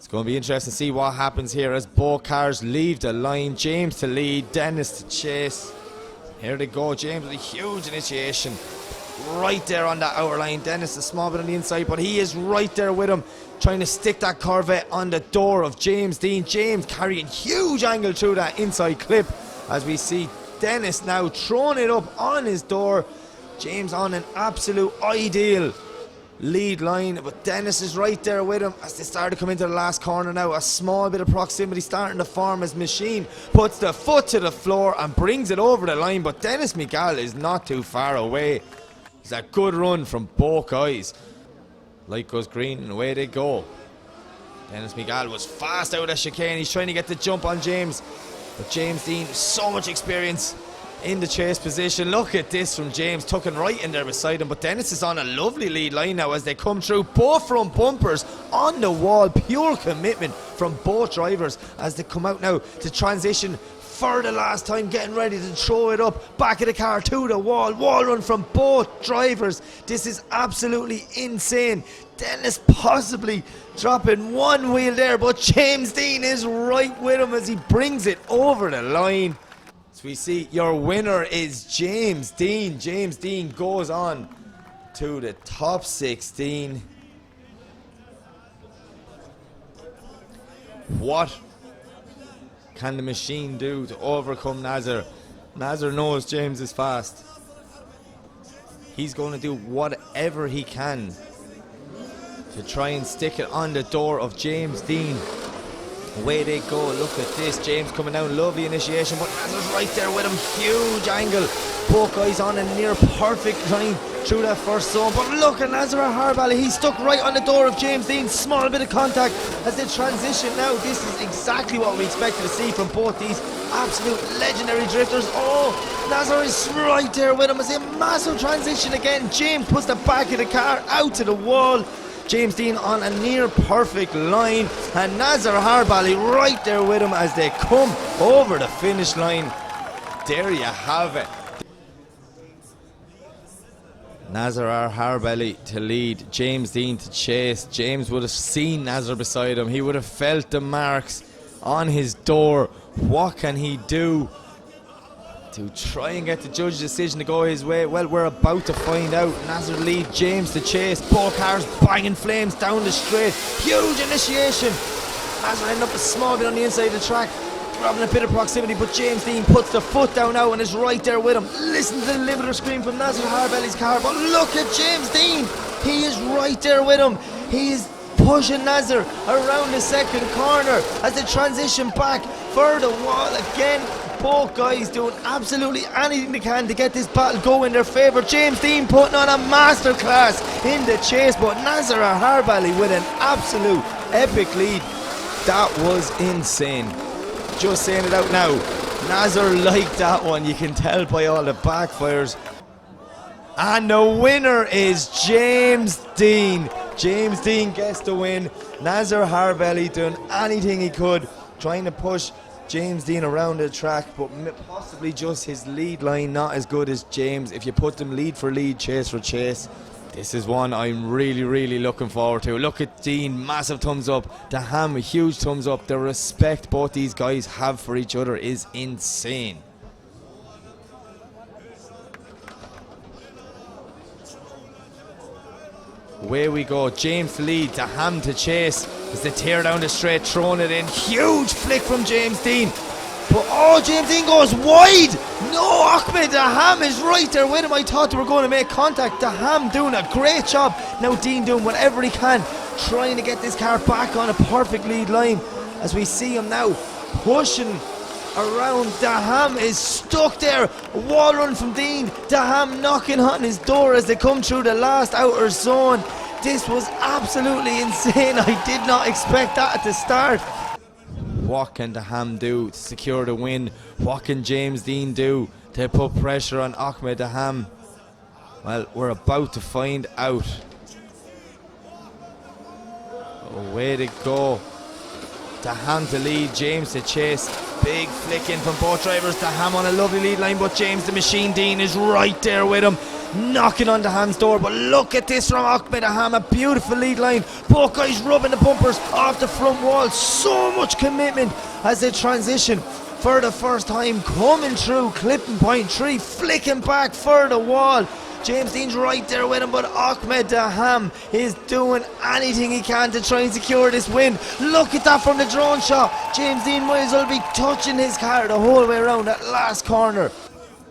It's going to be interesting to see what happens here as both cars leave the line. James to lead, Denis to chase. Here they go, James with a huge initiation. Right there on that outer line. Denis a small bit on the inside, but he is right there with him, trying to stick that Corvette on the door of James Deane. James carrying huge angle through that inside clip as we see Denis now throwing it up on his door. James on an absolute ideal lead line, but Denis is right there with him as they start to come into the last corner now. A small bit of proximity starting to form as Machine puts the foot to the floor and brings it over the line, but Denis Migal is not too far away. It's a good run from both guys. Light goes green and away they go. Denis Migal was fast out of chicane. He's trying to get the jump on James, but James Deane, so much experience in the chase position. Look at this from James, tucking right in there beside him, but Denis is on a lovely lead line now as they come through. Both front bumpers on the wall, pure commitment from both drivers as they come out now to transition for the last time, getting ready to throw it up, back of the car to the wall run from both drivers. This is absolutely insane. Denis possibly dropping one wheel there, but James Deane is right with him as he brings it over the line. So we see your winner is James Deane. James Deane goes on to the top 16. What can the machine do to overcome Naseer? Naseer knows James is fast. He's going to do whatever he can to try and stick it on the door of James Deane. Away they go. Look at this. James coming down. Lovely initiation, but Naseer's right there with him. Huge angle. Both guys on a near perfect line through that first zone. But look at Naseer Harbali. He's stuck right on the door of James Deane. Small bit of contact as they transition now. This is exactly what we expected to see from both these absolute legendary drifters. Oh, Naseer is right there with him as a massive transition again. James puts the back of the car out to the wall. James Deane on a near perfect line, and Naseer Harbali right there with him as they come over the finish line. There you have it. Naseer Harbali to lead, James Deane to chase. James would have seen Naseer beside him. He would have felt the marks on his door. What can he do to try and get the judge's decision to go his way? Well, we're about to find out. Naseer lead, James to chase. Both cars banging flames down the straight. Huge initiation. Naseer ended up a small bit on the inside of the track, grabbing a bit of proximity, but James Deane puts the foot down now and is right there with him. Listen to the limiter scream from Naseer Harbali's car, but look at James Deane. He is right there with him. He is pushing Naseer around the second corner as they transition back for the wall again. Both guys doing absolutely anything they can to get this battle go in their favour. James Deane putting on a masterclass in the chase, but Naseer Harbali with an absolute epic lead. That was insane. Just saying it out now, Naseer liked that one. You can tell by all the backfires. And the winner is James Deane. James Deane gets the win. Naseer Harbali doing anything he could, trying to push James Deane around the track, but possibly just his lead line not as good as James. If you put them lead for lead, chase for chase, this is one I'm really looking forward to. Look at Deane, massive thumbs up. Daham, a huge thumbs up. The respect both these guys have for each other is insane. Away we go. James to lead, Daham to chase as they tear down the straight, throwing it in. Huge flick from James Deane. But oh, James Deane goes wide. No, Ahmed, Daham is right there with him. I thought they were going to make contact. Daham doing a great job. Now Deane doing whatever he can, trying to get this car back on a perfect lead line as we see him now pushing around. Daham is stuck there. A wall run from Deane. Daham knocking on his door as they come through the last outer zone. This was absolutely insane. I did not expect that at the start. What can Daham do to secure the win? What can James Deane do to put pressure on Ahmed Daham? Well, we're about to find out. Away to go. Daham to lead, James to chase. Big flick in from both drivers. Daham on a lovely lead line, but James the Machine Deane is right there with him. knocking on Daham's door. But look at this from Ahmed Daham, a beautiful lead line. Both guys rubbing the bumpers off the front wall. So much commitment as they transition for the first time, coming through clipping point 3, flicking back for the wall. James Deane's right there with him, but Ahmed Daham is doing anything he can to try and secure this win. Look at that from the drone shot. James Deane might as well be touching his car the whole way around that last corner.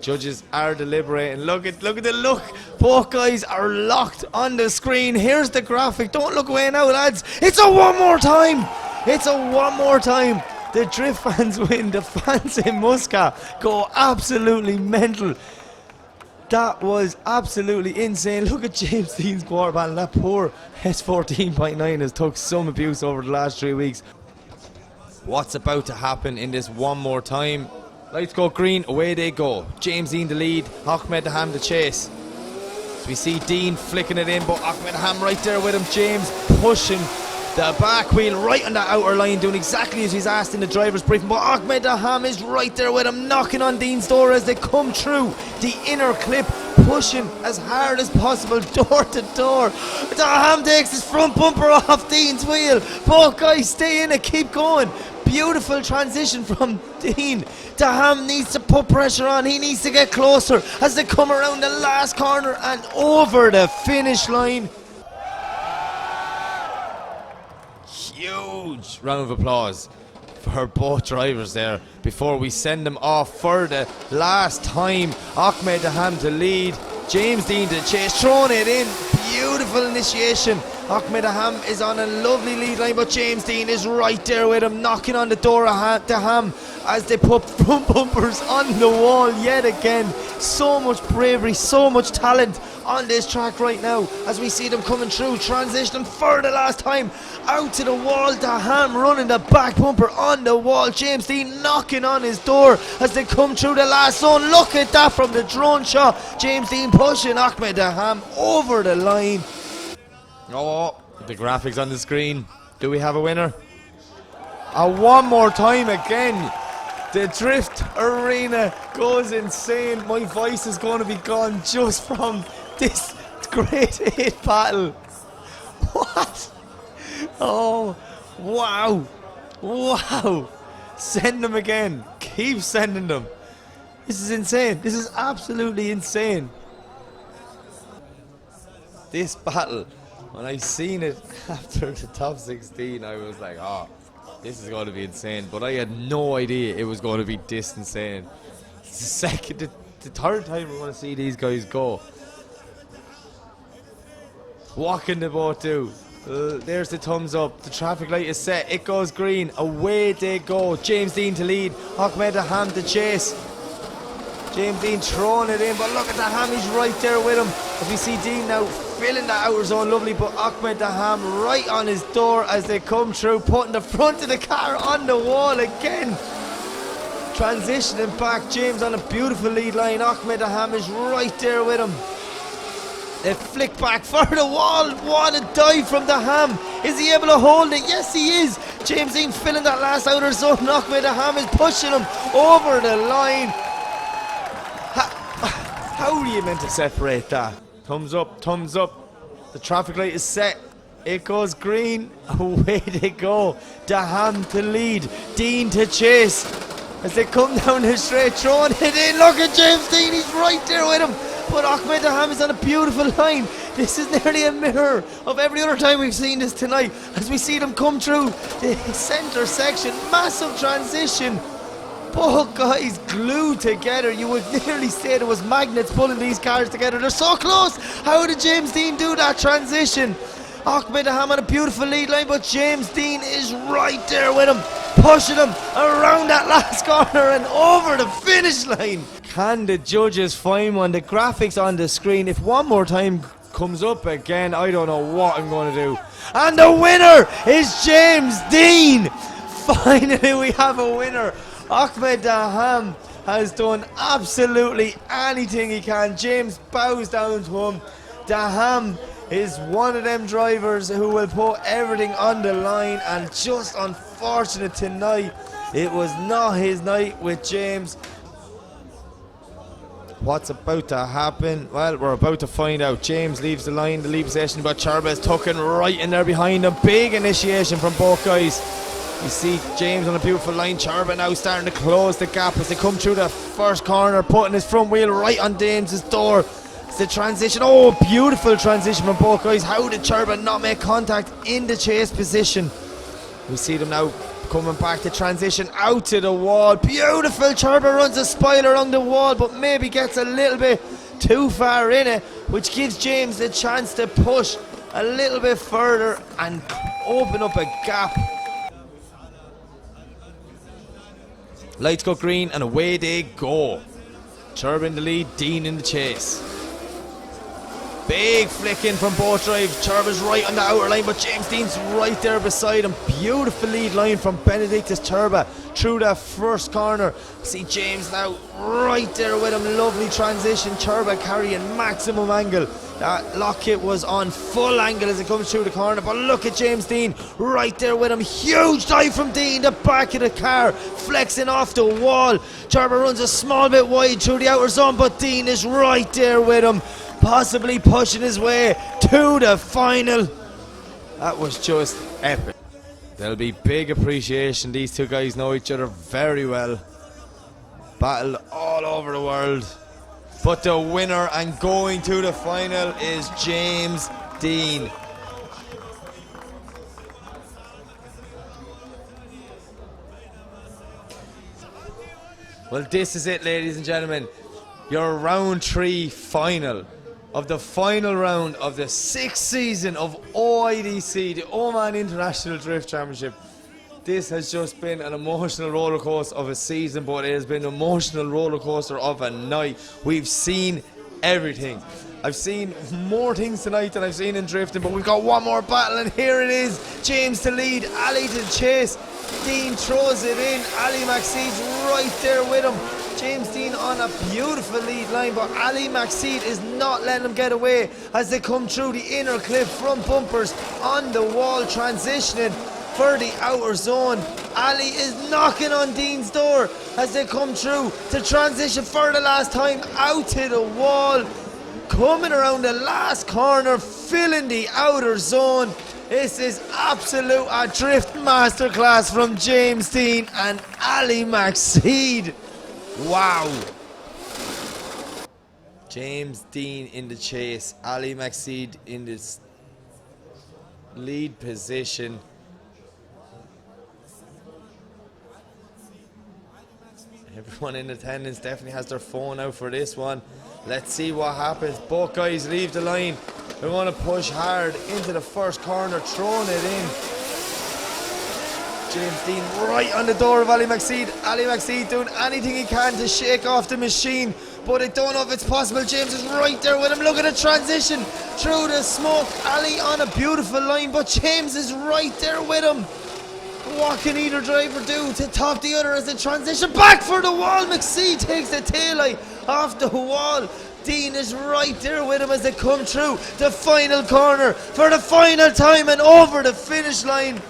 Judges are deliberating. Look at the look. Both guys are locked on the screen. Here's the graphic. Don't look away now, lads. It's a one more time. It's a one more time. The Drift fans win. The fans in Muscat go absolutely mental. That was absolutely insane. Look at James Deane's quarter panel. That poor S14.9 has took some abuse over the last 3 weeks. What's about to happen in this one more time? Lights go green, away they go. James Deane the lead, Ahmed Daham the chase. So we see Deane flicking it in, but Ahmed Daham right there with him. James pushing the back wheel right on the outer line, doing exactly as he's asked in the driver's briefing. But Ahmed Daham is right there with him, knocking on Deane's door as they come through the inner clip, pushing as hard as possible, door to door. Daham takes his front bumper off Deane's wheel. Both guys stay in it, keep going. Beautiful transition from Deane. Daham needs to put pressure on. He needs to get closer as they come around the last corner and over the finish line. Huge round of applause for both drivers there before we send them off for the last time. Ahmed Daham to lead, James Deane to chase, throwing it in. Beautiful initiation. Ahmed Daham is on a lovely lead line, but James Deane is right there with him, knocking on the door of Daham as they put front bumpers on the wall yet again. So much bravery, so much talent on this track right now as we see them coming through, transitioning for the last time out to the wall. Daham running the back bumper on the wall. James Deane knocking on his door as they come through the last zone. Look at that from the drone shot. James Deane pushing Ahmed Daham over the line. Oh, the graphics on the screen. Do we have a winner? One more time again. The Drift Arena goes insane. My voice is going to be gone just from this great hit battle. What? Oh, wow. Wow. Send them again. Keep sending them. This is insane. This is absolutely insane. This battle, when I seen it after the top 16, I was like, oh, this is going to be insane. But I had no idea it was going to be this insane. It's the third time we're going to see these guys go. What can they both do? There's the thumbs up. The traffic light is set. It goes green. Away they go. James Deane to lead. Ahmed Daham to chase. James Deane throwing it in, but look at Daham, he's right there with him. As we see Deane now filling the outer zone, lovely, but Ahmed Daham right on his door as they come through, putting the front of the car on the wall again. Transitioning back, James on a beautiful lead line. Ahmed Daham is right there with him. They flick back for the wall. What a dive from Daham. Is he able to hold it? Yes, he is. James Deane filling that last outer zone. Ahmed Daham is pushing him over the line. How are you meant to separate that? Thumbs up, thumbs up. The traffic light is set. It goes green. Away they go. Daham to lead. Deane to chase. As they come down the straight, throwing it in. Look at James Deane. He's right there with him. But Ahmed Daham is on a beautiful line. This is nearly a mirror of every other time we've seen this tonight. As we see them come through the centre section. Massive transition. Both guys glued together. You would nearly say there was magnets pulling these cars together. They're so close. How did James Deane do that transition? Ahmed Daham on a beautiful lead line, but James Deane is right there with him, pushing him around that last corner and over the finish line. Can the judges find one? The graphics on the screen, if one more time comes up again, I don't know what I'm going to do. And the winner is James Deane. Finally we have a winner. Ahmed Daham has done absolutely anything he can. James bows down to him. Daham is one of them drivers who will put everything on the line, and just unfortunate tonight it was not his night with James. What's about to happen? Well, we're about to find out. James leaves the line, the lead possession, but Čirba is tucking right in there behind him. Big initiation from both guys. You see James on a beautiful line. Čirba now starting to close the gap as they come through the first corner, putting his front wheel right on James's door. It's the transition. Oh, beautiful transition from both guys. How did Čirba not make contact in the chase position? We see them now coming back to transition out to the wall. Beautiful. Čirba runs a spiral along the wall, but maybe gets a little bit too far in it, which gives James the chance to push a little bit further and open up a gap. Lights go green and away they go. Čirba in the lead, Deane in the chase. Big flick in from both drives. Čirba's right on the outer line, but James Deane's right there beside him. Beautiful lead line from Benediktas. Čirba through that first corner. See James now right there with him. Lovely transition. Čirba carrying maximum angle. That lock kit was on full angle as it comes through the corner, but look at James Deane right there with him. Huge dive from Deane, the back of the car, flexing off the wall. Čirba runs a small bit wide through the outer zone, but Deane is right there with him, possibly pushing his way to the final. That was just epic. There'll be big appreciation. These two guys know each other very well. Battled all over the world. But the winner and going to the final is James Deane. Well, this is it, ladies and gentlemen. Your round 3 final of the final round of the 6th season of OIDC, the Oman International Drift Championship. This has just been an emotional roller coaster of a season, but it has been an emotional roller coaster of a night. We've seen everything. I've seen more things tonight than I've seen in drifting, but we've got one more battle, and here it is. James to lead, Ali to chase. Deane throws it in. Makhseed's right there with him. James Deane on a beautiful lead line, but Makhseed is not letting him get away as they come through the inner clip, front bumpers on the wall, transitioning for the outer zone. Ali is knocking on Deane's door as they come through to transition for the last time out to the wall, coming around the last corner, filling the outer zone. This is absolute a drift masterclass from James Deane and Makhseed. Wow. James Deane in the chase, Makhseed in this lead position. Everyone in attendance definitely has their phone out for this one. Let's see what happens. Both guys leave the line. They want to push hard into the first corner, throwing it in. James Deane right on the door of Makhseed. Makhseed doing anything he can to shake off the machine, but I don't know if it's possible. James is right there with him. Look at the transition through the smoke. Ali on a beautiful line, but James is right there with him. What can either driver do to top the other as they transition back for the wall? Makhseed takes the taillight off the wall. Deane is right there with him as they come through the final corner for the final time and over the finish line.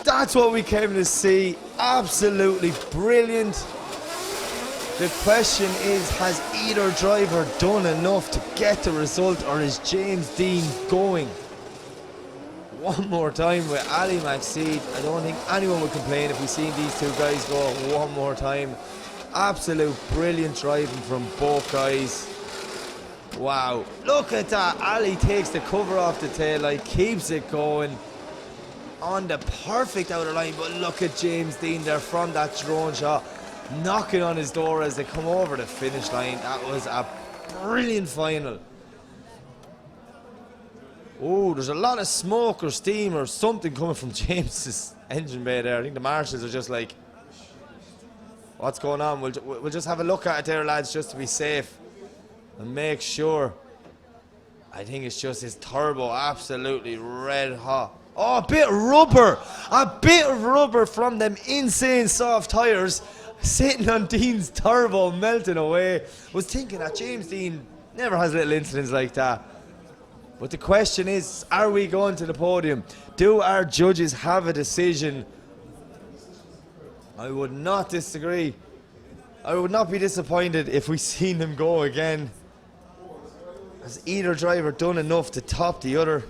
That's what we came to see. Absolutely brilliant. The question is, has either driver done enough to get the result, or is James Deane going one more time with Makhseed? I don't think anyone would complain if we seen these two guys go one more time. Absolute brilliant driving from both guys. Wow, look at that. Ali takes the cover off the taillight, keeps it going on the perfect outer line, but look at James Deane there from that drone shot, knocking on his door as they come over the finish line. That was a brilliant final. Oh, there's a lot of smoke or steam or something coming from James's engine bay there. I think the marshals are just like, what's going on? We'll just have a look at it there, lads, just to be safe and make sure. I think it's just his turbo, absolutely red hot. Oh, a bit of rubber from them insane soft tyres sitting on Deane's turbo, melting away. Was thinking that James Deane never has little incidents like that. But the question is, are we going to the podium? Do our judges have a decision? I would not disagree I would not be disappointed if we seen them go again. Has either driver done enough to top the other?